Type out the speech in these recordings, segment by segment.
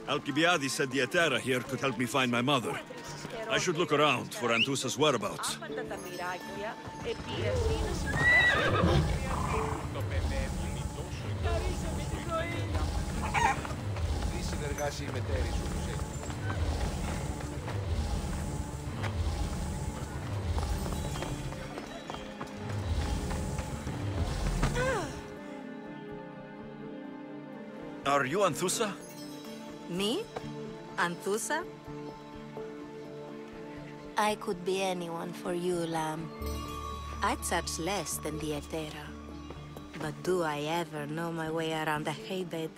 Alcibiades said the hetaerae here could help me find my mother. I should look around for Anthusa's whereabouts. Are you Anthusa? Me? Anthusa? I could be anyone for you, lamb. I charge less than the hetaerae. But do I ever know my way around a haybed?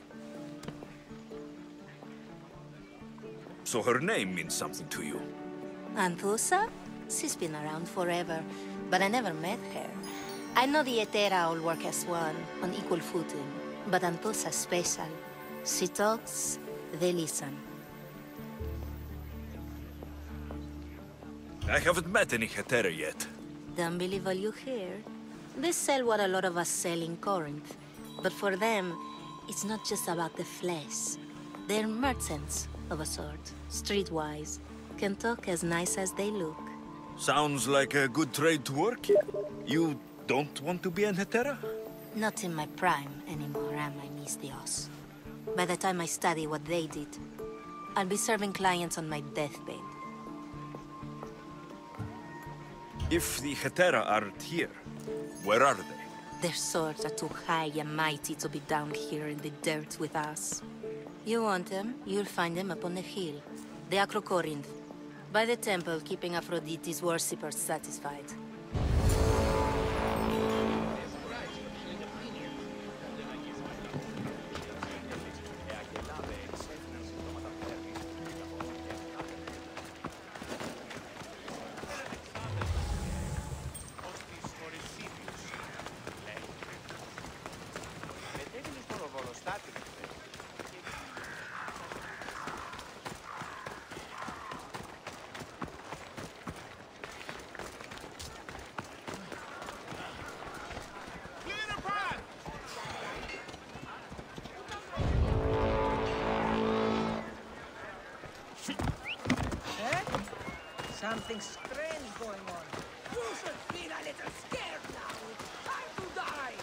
So her name means something to you? Anthusa? She's been around forever, but I never met her. I know the hetaerae all work as one, on equal footing. But Anthusa's special. She talks, they listen. I haven't met any hetaerae yet. Don't believe all you hear. They sell what a lot of us sell in Korinth. But for them, it's not just about the flesh. They're merchants of a sort, streetwise. Can talk as nice as they look. Sounds like a good trade to work in. You don't want to be an hetaerae? Not in my prime anymore, am I, Alexios? By the time I study what they did, I'll be serving clients on my deathbed. If the hetaerae aren't here, where are they? Their swords are too high and mighty to be down here in the dirt with us. You want them, you'll find them up on the hill. The Korinth, by the temple keeping Aphrodite's worshippers satisfied. Something strange going on. You should feel a little scared now. Time to die.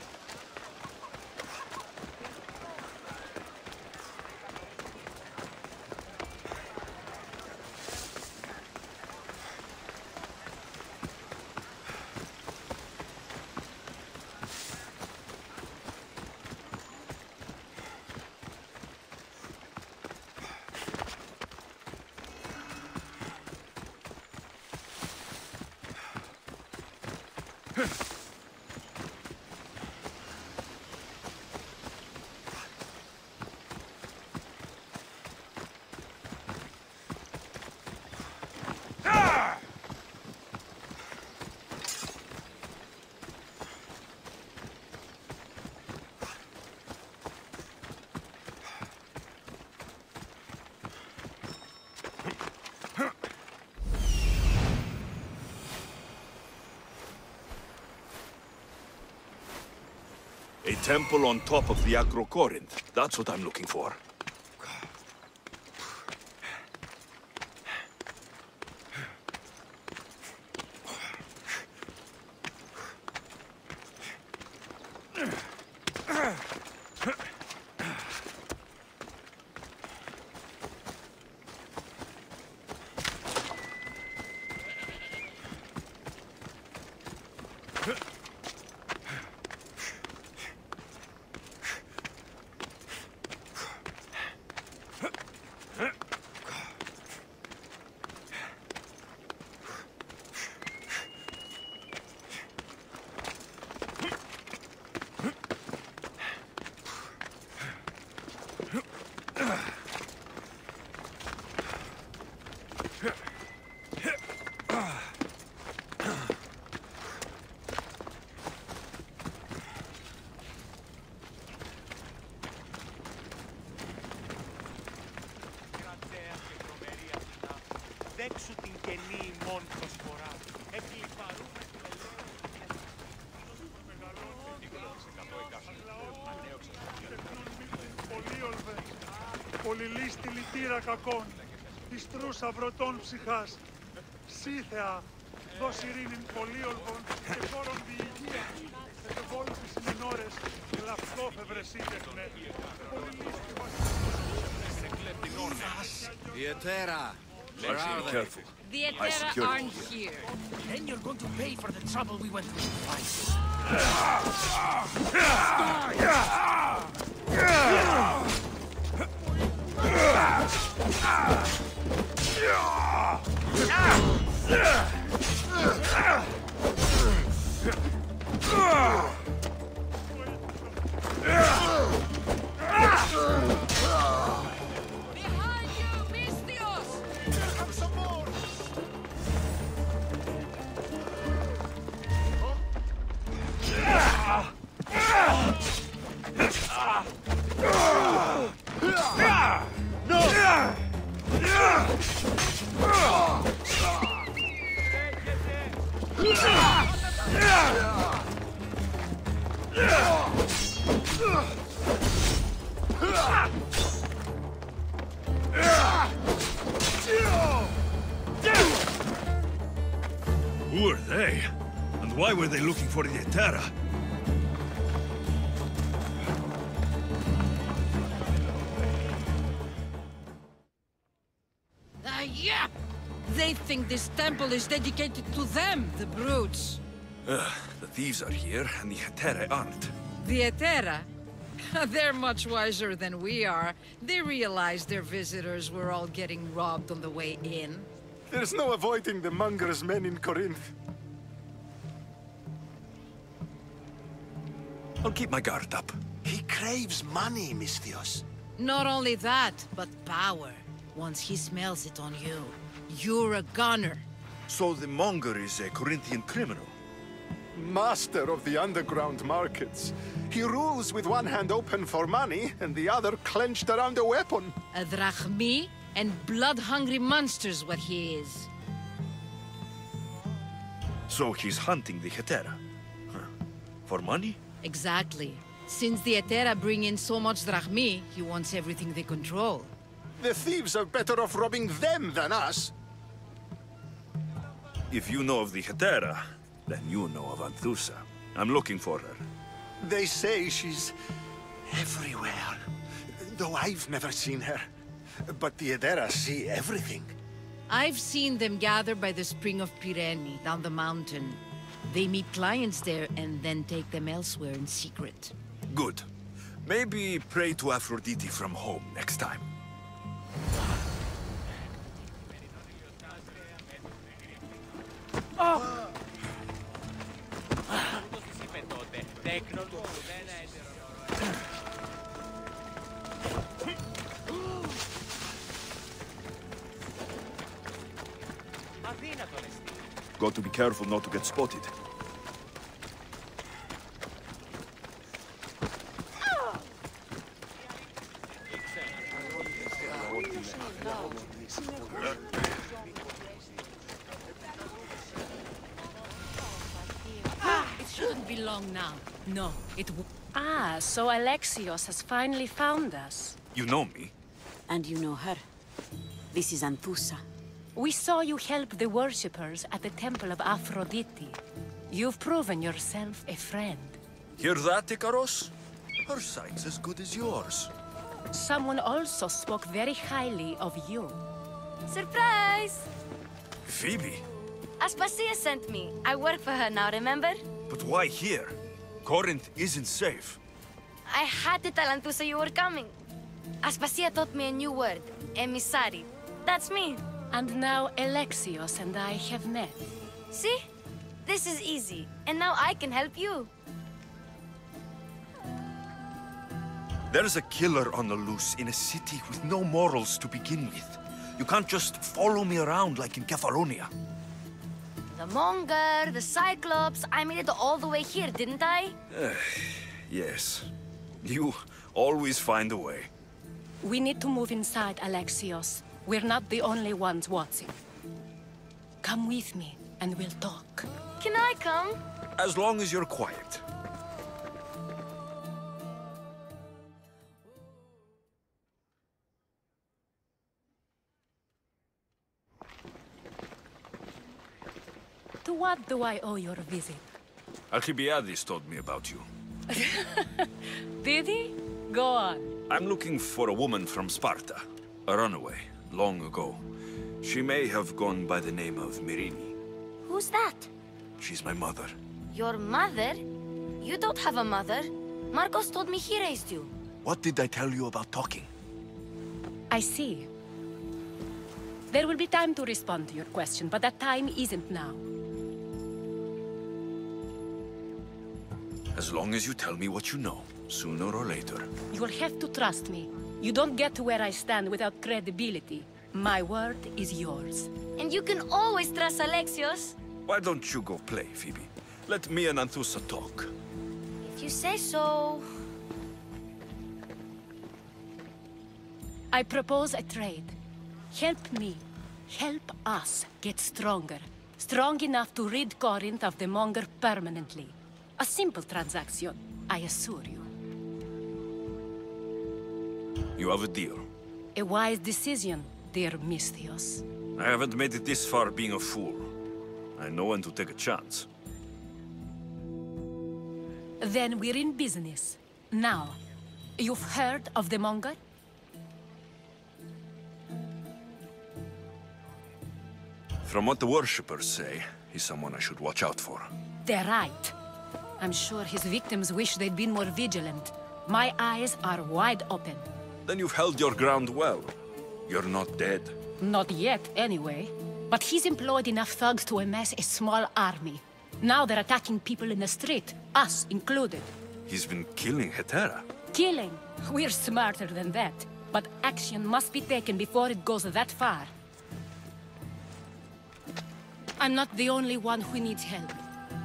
A temple on top of the Korinth. That's what I'm looking for. Δέξου την κενή ημών προσφορά. Εκλυπαρούμε την ελεύθερη. Μεγαλώνει 100 εκάστοτε. Ανέωξα. Πολύ ολβέ. πολυλίστη λυτήρα κακών, της τρούσα βρωτών ψυχάς. Σύθεα, δώσ' ειρήνην πολύολβων και χώρων διηγεία, ετεβόλου τις μηνόρες και λαυκόφευρες ήτεχνε. Πολυλίστη The hetaerae. Where Let's are be they? careful. The I hetaerae secured it aren't here. Then you're going to pay for the trouble we went through to find you. Behind you, Alexios! Here comes some more! Who are they? And why were they looking for the hetaerae? Yeah! They think this temple is dedicated to them, the brutes. The thieves are here, and the hetaerae aren't. The hetaerae? They're much wiser than we are. They realized their visitors were all getting robbed on the way in. There's no avoiding the monger's men in Korinth. I'll keep my guard up. He craves money, Misthios. Not only that, but power. Once he smells it on you, you're a gunner. So the monger is a Corinthian criminal? Master of the underground markets. He rules with one hand open for money and the other clenched around a weapon. A drachmi and blood-hungry monster's what he is. So he's hunting the hetaerae? Huh. For money? Exactly. Since the hetaerae bring in so much drachmi, he wants everything they control. The thieves are better off robbing them than us. If you know of the hetaerae, then you know of Anthusa. I'm looking for her. They say she's everywhere, though I've never seen her. But the hetaerae see everything. I've seen them gather by the spring of Pyrene, down the mountain. They meet clients there and then take them elsewhere in secret. Good. Maybe pray to Aphrodite from home next time. Got to be careful not to get spotted. It shouldn't be long now. No, it won't. Ah, so Alexios has finally found us. You know me? And you know her. This is Anthusa. We saw you help the worshippers at the temple of Aphrodite. You've proven yourself a friend. Hear that, Ikaros? Her sight's as good as yours. Someone also spoke very highly of you. Surprise! Phoebe? Aspasia sent me. I work for her now, remember? But why here? Corinth isn't safe. I had to tell Anthusa you were coming. Aspasia taught me a new word, emissary. That's me. And now Alexios and I have met. See? This is easy. And now I can help you. There's a killer on the loose in a city with no morals to begin with. You can't just follow me around like in Kefalonia. The Monger, the Cyclops, I made it all the way here, didn't I? Yes. You always find a way. We need to move inside, Alexios. We're not the only ones watching. Come with me, and we'll talk. Can I come? As long as you're quiet. To what do I owe your visit? Alcibiades told me about you. Did he? Go on. I'm looking for a woman from Sparta. A runaway, long ago. She may have gone by the name of Myrrine. Who's that? She's my mother. Your mother? You don't have a mother. Marcos told me he raised you. What did I tell you about talking? I see. There will be time to respond to your question, but that time isn't now. As long as you tell me what you know, sooner or later. You will have to trust me. You don't get to where I stand without credibility. My word is yours. And you can always trust Alexios. Why don't you go play, Phoebe? Let me and Anthusa talk. If you say so... I propose a trade. Help me. Help us get stronger. Strong enough to rid Korinth of the Monger permanently. A simple transaction, I assure you. You have a deal. A wise decision, dear Misthios. I haven't made it this far being a fool. I know when to take a chance. Then we're in business. Now, you've heard of the Monger? From what the worshippers say, he's someone I should watch out for. They're right. I'm sure his victims wish they'd been more vigilant. My eyes are wide open. Then you've held your ground well. You're not dead. Not yet, anyway. But he's employed enough thugs to amass a small army. Now they're attacking people in the street, us included. He's been killing hetaerae. Killing? We're smarter than that. But action must be taken before it goes that far. I'm not the only one who needs help.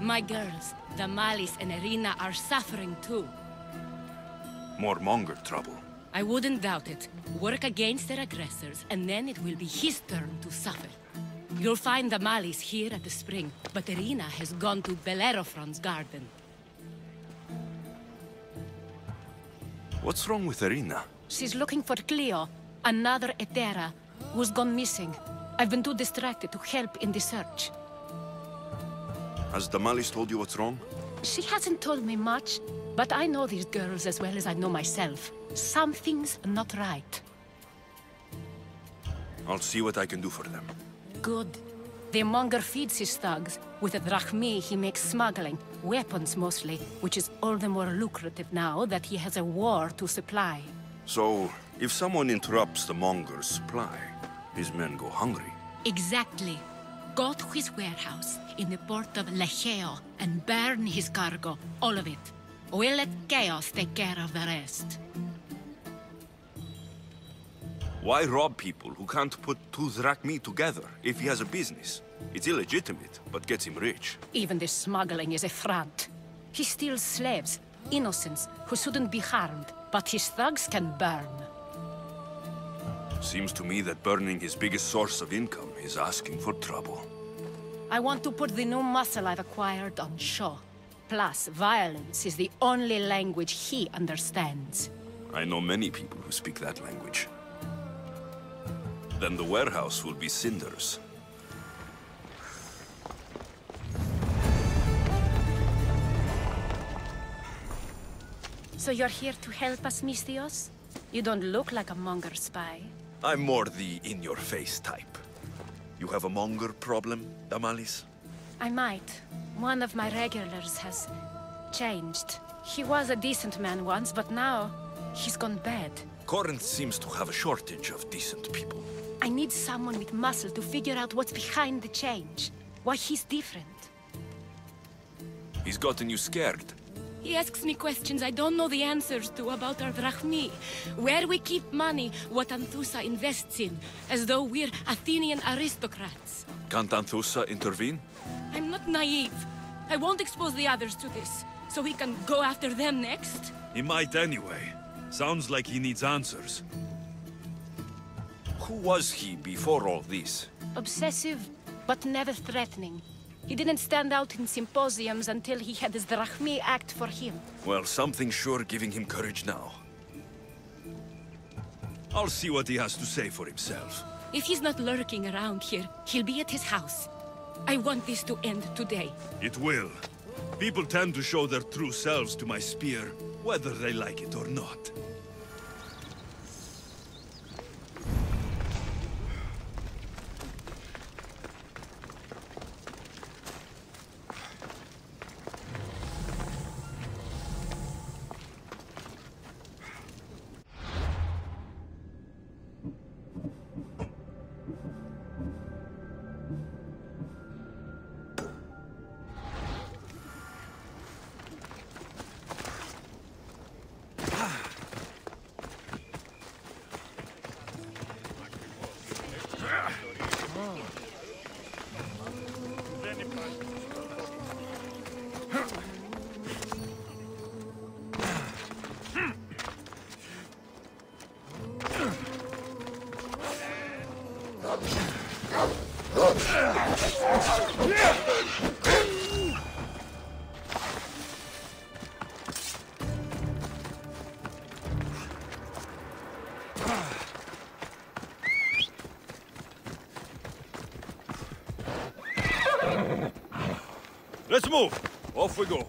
My girls, Damalis and Irina, are suffering too. More Monger trouble. I wouldn't doubt it. Work against their aggressors, and then it will be his turn to suffer. You'll find Damalis here at the spring, but Irina has gone to Bellerophon's garden. What's wrong with Irina? She's looking for Cleo, another hetaerae, who's gone missing. I've been too distracted to help in the search. Has Damalis told you what's wrong? She hasn't told me much, but I know these girls as well as I know myself. Something's not right. I'll see what I can do for them. Good. The Monger feeds his thugs. With a drachmi, he makes smuggling, weapons mostly, which is all the more lucrative now that he has a war to supply. So, if someone interrupts the Monger's supply, his men go hungry. Exactly. Go to his warehouse in the port of Lecheo and burn his cargo, all of it. We'll let chaos take care of the rest. Why rob people who can't put 2 drachmi together if he has a business? It's illegitimate, but gets him rich. Even the smuggling is a front. He steals slaves, innocents, who shouldn't be harmed, but his thugs can burn. Seems to me that burning his biggest source of income is asking for trouble. I want to put the new muscle I've acquired on show. Plus, violence is the only language he understands. I know many people who speak that language. Then the warehouse will be cinders. So you're here to help us, Misthios? You don't look like a Monger spy. I'm more the in-your-face type. You have a Monger problem, Damalis? I might. One of my regulars has changed. He was a decent man once, but now he's gone bad. Korinth seems to have a shortage of decent people. I need someone with muscle to figure out what's behind the change. Why he's different. He's gotten you scared. He asks me questions I don't know the answers to about our drachmi. Where we keep money, what Anthusa invests in. As though we're Athenian aristocrats. Can't Anthusa intervene? I'm not naive. I won't expose the others to this. So he can go after them next? He might anyway. Sounds like he needs answers. Who was he before all this? Obsessive, but never threatening. He didn't stand out in symposiums until he had his drachmi act for him. Well, something's sure giving him courage now. I'll see what he has to say for himself. If he's not lurking around here, he'll be at his house. I want this to end today. It will. People tend to show their true selves to my spear, whether they like it or not. Let's move! Off we go.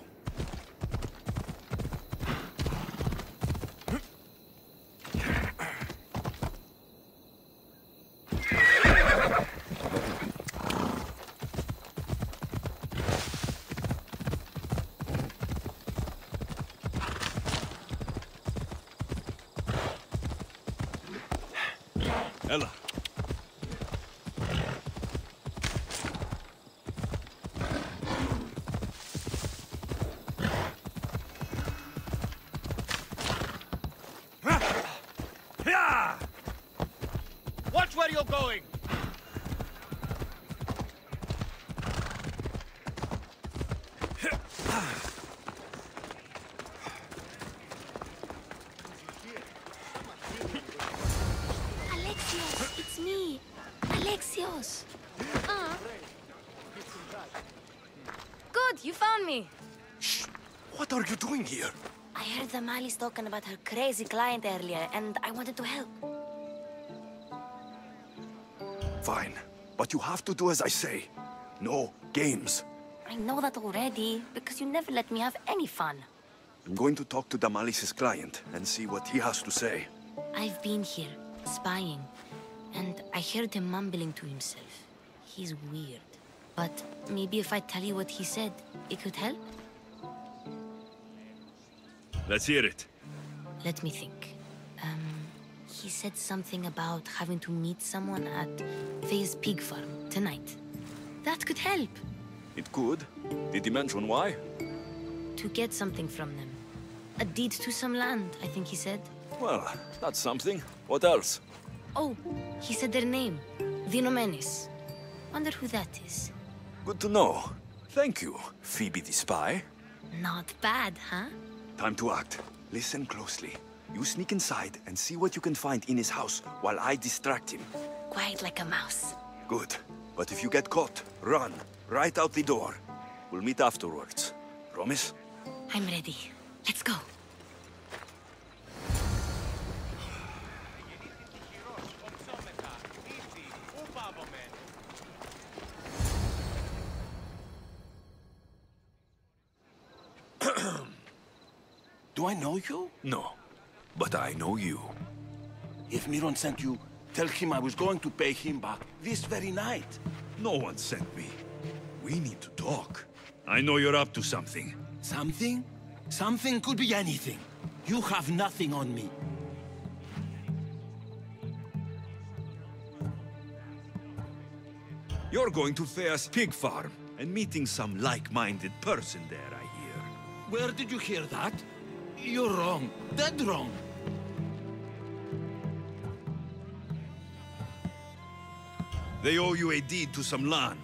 Ella. Watch where you're going! Alexios, it's me. Alexios. Good, you found me. Shh! What are you doing here? I heard the Mali's talking about her crazy client earlier, and I wanted to help. Fine, but you have to do as I say. No games. I know that already, because you never let me have any fun. I'm going to talk to Damalis's client and see what he has to say. I've been here, spying, and I heard him mumbling to himself. He's weird. But maybe if I tell you what he said, it could help? Let's hear it. Let me think. He said something about having to meet someone at Faye's pig farm tonight. That could help. It could. Did he mention why? To get something from them. A deed to some land, I think he said. Well, that's something. What else? Oh, he said their name. Vinomenes. Wonder who that is. Good to know. Thank you, Phoebe the spy. Not bad, huh? Time to act. Listen closely. You sneak inside and see what you can find in his house while I distract him. Quiet like a mouse. Good. But if you get caught, run. Right out the door. We'll meet afterwards. Promise? I'm ready. Let's go. Do I know you? No. But I know you. If Miron sent you, tell him I was going to pay him back this very night. No one sent me. We need to talk. I know you're up to something. Something? Something could be anything. You have nothing on me. You're going to Fair's pig farm and meeting some like-minded person there, I hear. Where did you hear that? You're wrong. Dead wrong. They owe you a deed to some land.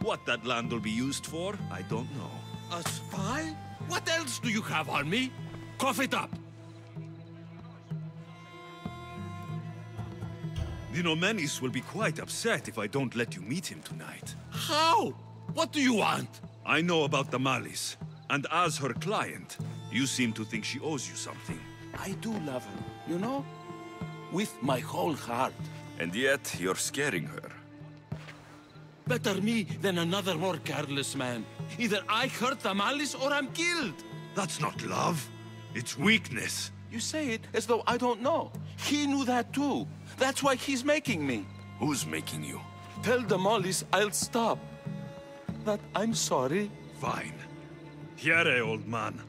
What that land will be used for, I don't know. A spy? What else do you have on me? Cough it up. Vinomenes will be quite upset if I don't let you meet him tonight. How? What do you want? I know about Damalis, and as her client, you seem to think she owes you something. I do love her, you know? With my whole heart. And yet, you're scaring her. Better me than another more careless man. Either I hurt the malice or I'm killed. That's not love. It's weakness. You say it as though I don't know. He knew that too. That's why he's making me. Who's making you? Tell the Mollies I'll stop. That I'm sorry. Fine. Hetaerae, old man.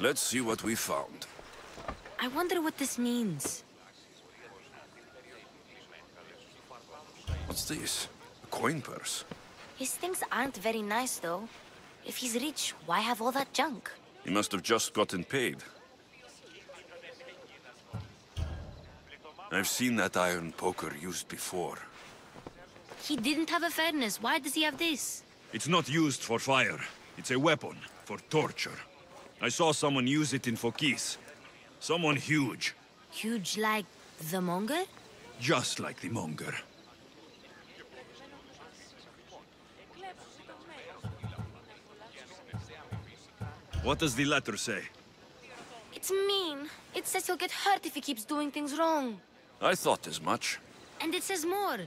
Let's see what we found. I wonder what this means. What's this? A coin purse? His things aren't very nice, though. If he's rich, why have all that junk? He must have just gotten paid. I've seen that iron poker used before. He didn't have a furnace. Why does he have this? It's not used for fire. It's a weapon for torture. I saw someone use it in Phokis. Someone huge. Huge like the Monger? Just like the Monger. What does the letter say? It's mean. It says he'll get hurt if he keeps doing things wrong. I thought as much. And it says more.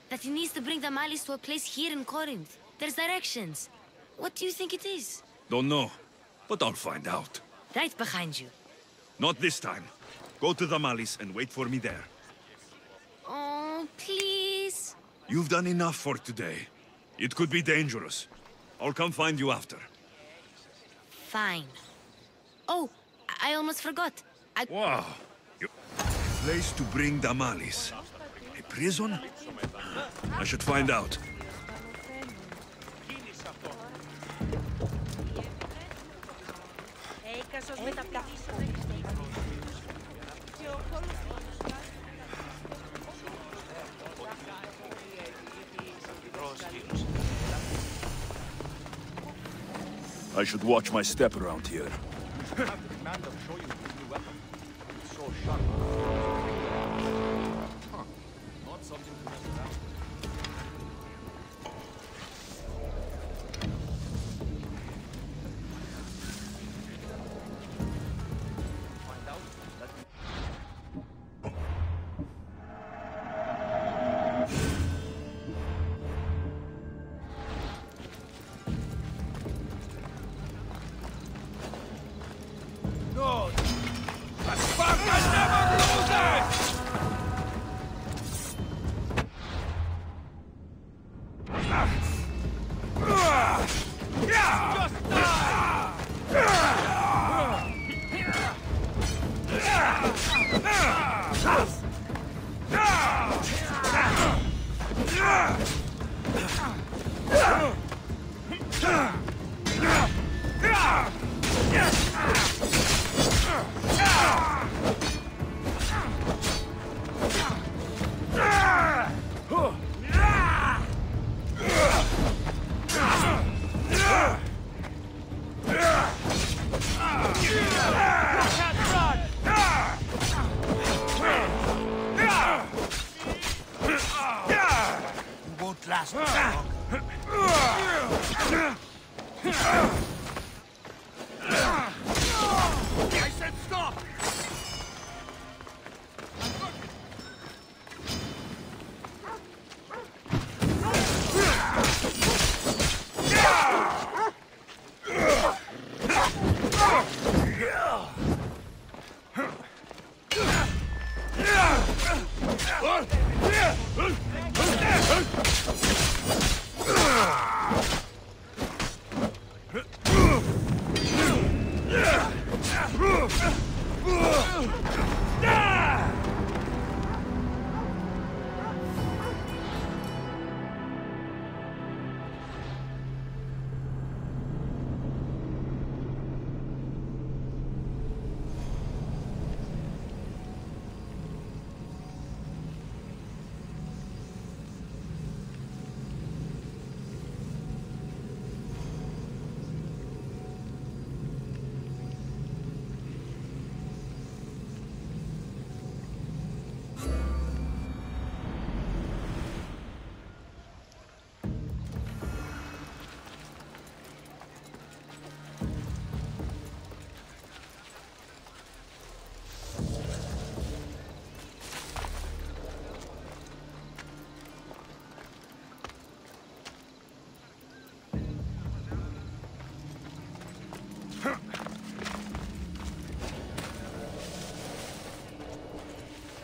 That he needs to bring the malice to a place here in Korinth. There's directions. What do you think it is? Don't know, but I'll find out. Right behind you. Not this time. Go to the malice and wait for me there. Oh, please. You've done enough for today. It could be dangerous. I'll come find you after. Fine. Oh, I almost forgot. Wow. Place to bring the malice. A prison? I should find out. I should watch my step around here.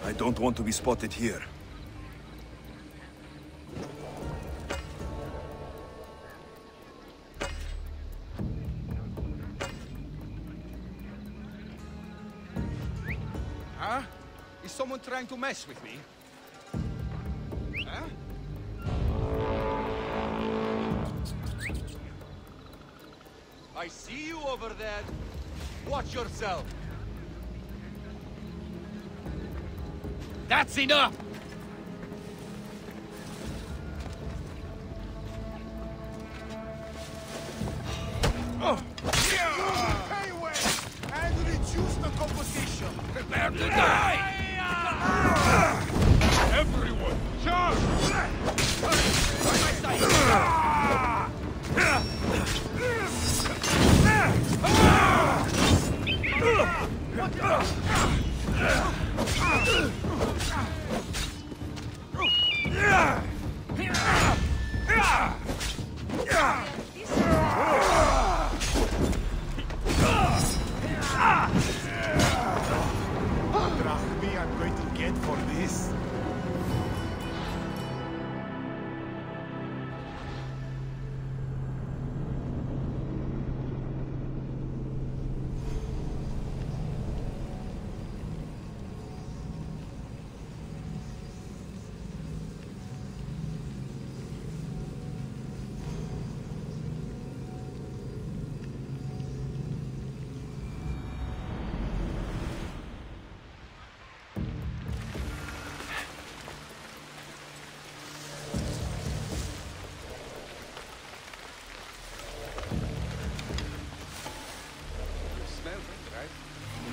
I don't want to be spotted here. Huh? Is someone trying to mess with me? Huh? I see you over there. Watch yourself. That's enough! Pay away and reduce the composition. Prepare to die! Everyone, charge! By my side! Drachmi, I'm going to get for this.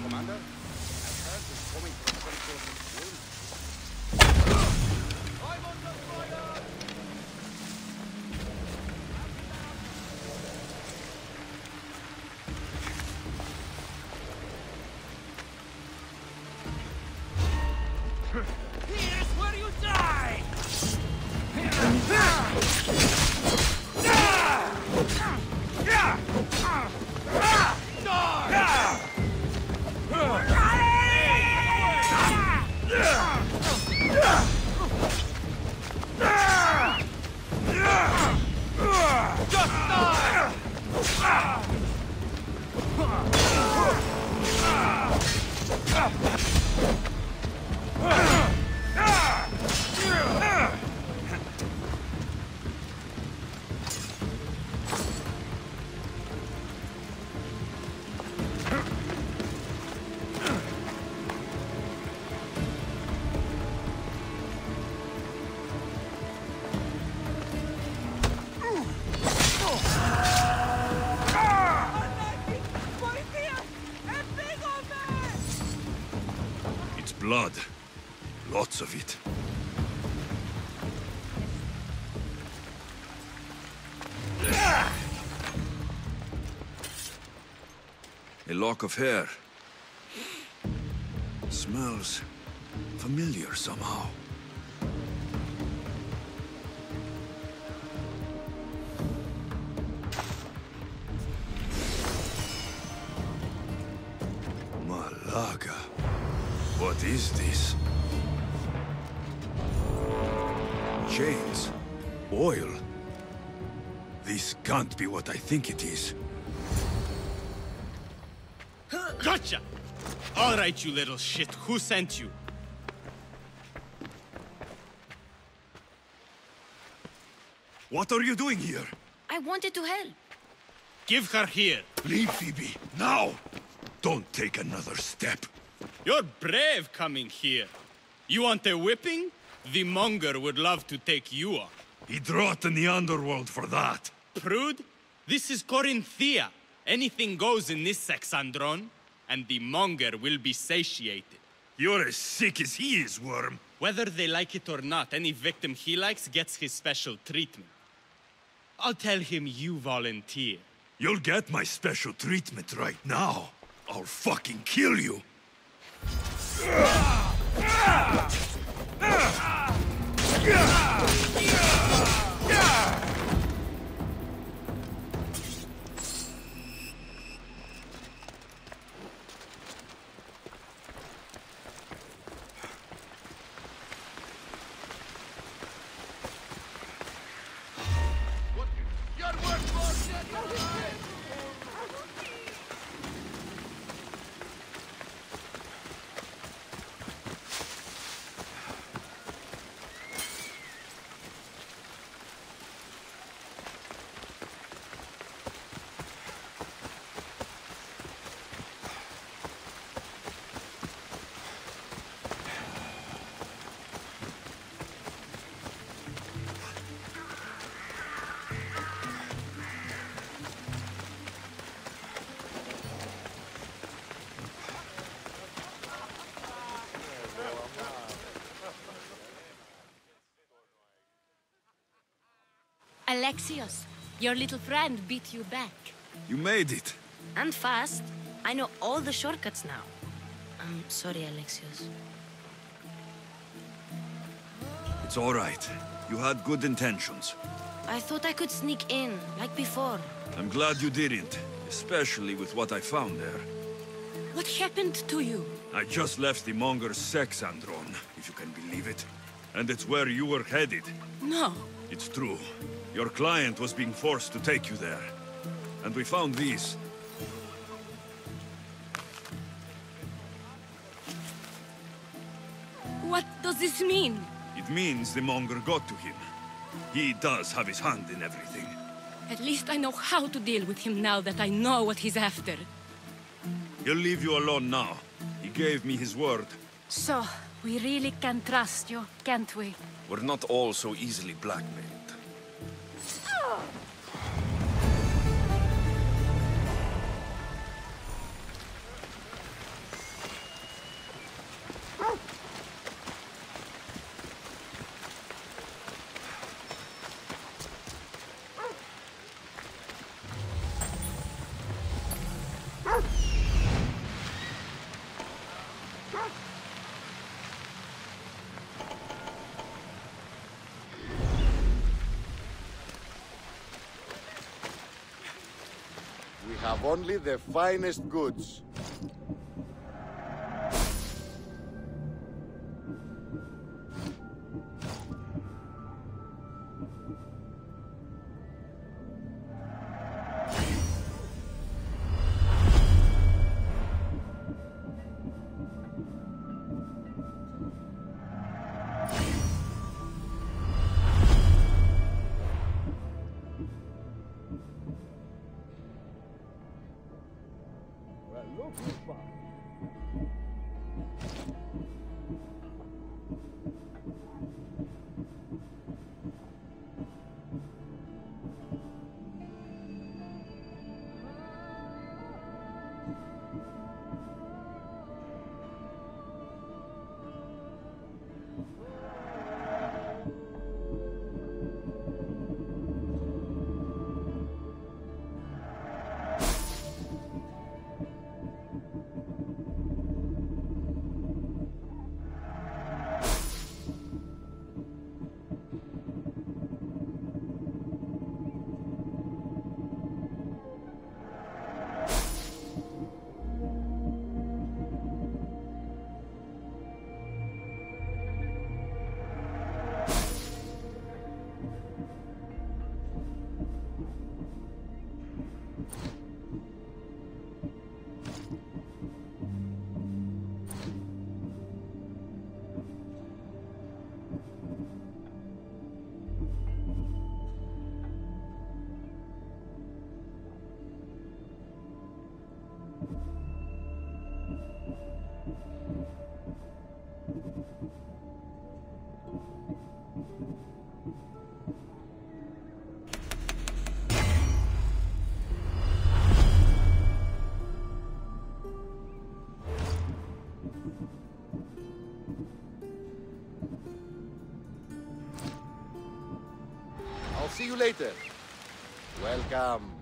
Commander, I've heard it's coming from some sort of wound. I'm under fire! Here's where you die! Blood. Lots of it. A lock of hair. Smells familiar somehow. Malaga. What is this? Chains. Oil. This can't be what I think it is. Gotcha! All right, you little shit. Who sent you? What are you doing here? I wanted to help. Give her here. Leave, Phoebe. Now! Don't take another step. You're brave coming here. You want a whipping? The monger would love to take you on. He'd rot in the underworld for that. Prude, this is Korinthia. Anything goes in this Sexandron, and the monger will be satiated. You're as sick as he is, Worm. Whether they like it or not, any victim he likes gets his special treatment. I'll tell him you volunteer. You'll get my special treatment right now. I'll fucking kill you. Alexios, your little friend beat you back. You made it. And fast. I know all the shortcuts now. I'm sorry, Alexios. It's all right. You had good intentions. I thought I could sneak in, like before. I'm glad you didn't, especially with what I found there. What happened to you? I just left the Monger's sex andron, if you can believe it. And it's where you were headed. No. It's true. Your client was being forced to take you there. And we found these. What does this mean? It means the Monger got to him. He does have his hand in everything. At least I know how to deal with him now that I know what he's after. He'll leave you alone now. He gave me his word. So, we really can trust you, can't we? We're not all so easily blackmailed. We have only the finest goods. See you later. Welcome.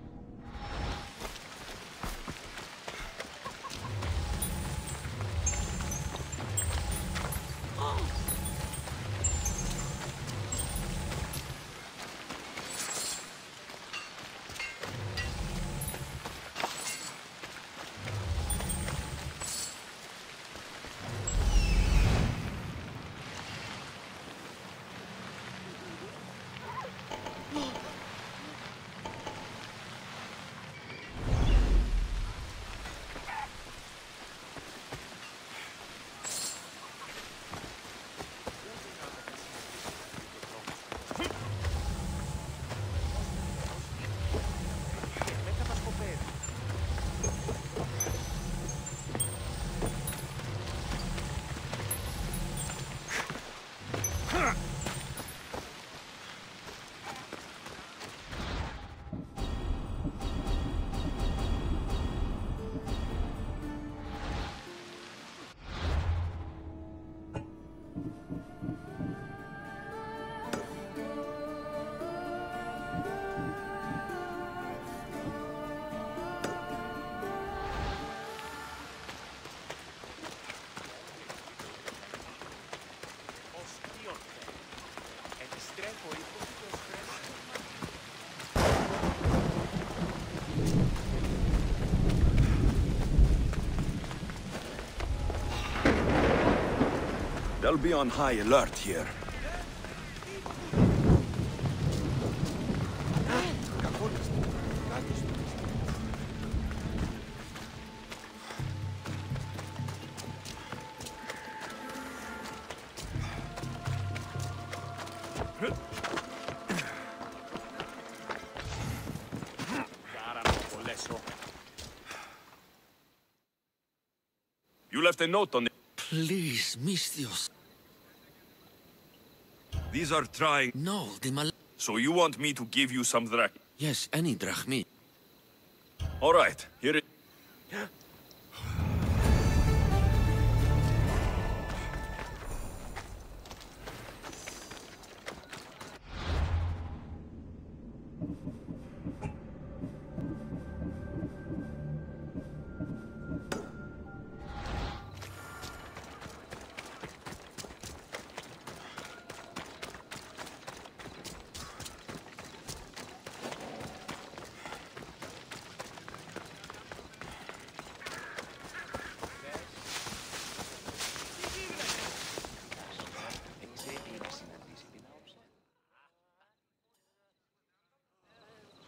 They'll be on high alert here. You left a note on the... Please, Mistios. These are trying... No, the mal... So you want me to give you some drach... Yes, any drachmi. All right, here it...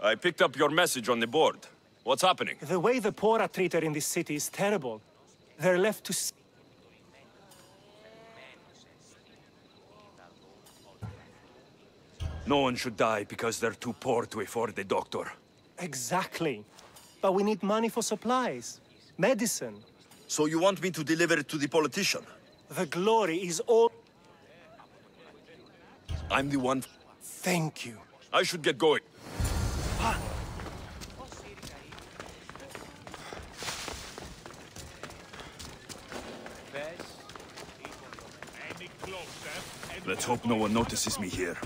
I picked up your message on the board. What's happening? The way the poor are treated in this city is terrible. They're left to... No one should die because they're too poor to afford a doctor. Exactly. But we need money for supplies. Medicine. So you want me to deliver it to the politician? The glory is all... I'm the one... Thank you. I should get going. Let's hope no one notices me here.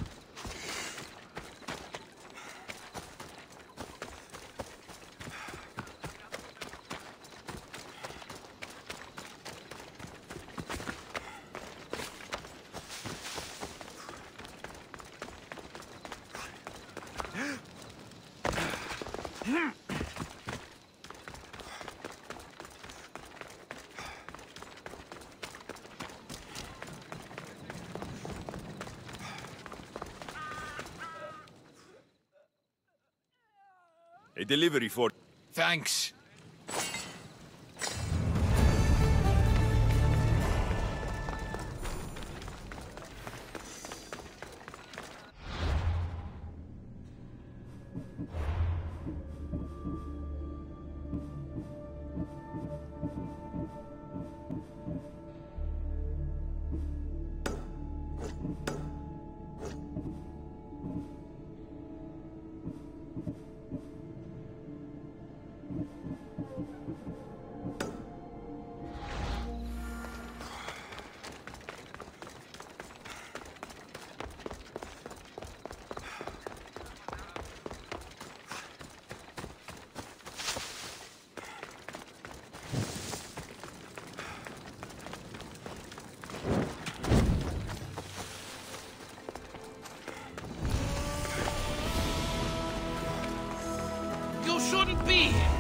A delivery for... Thanks. You shouldn't be here.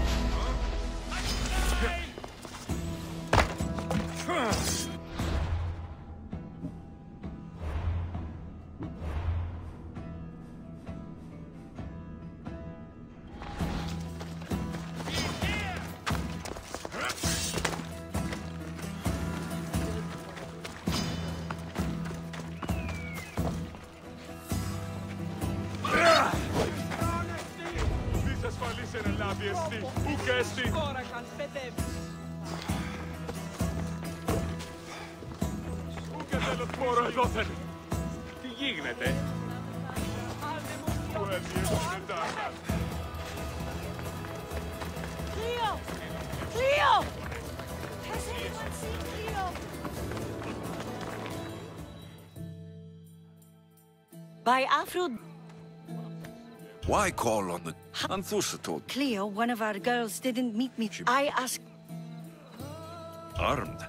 Τι γίνεται? Cleo! Cleo! Has anyone seen Cleo? By Aphro... Why call on the... Anthusa told... Cleo, one of our girls, didn't meet me. I asked... Armed?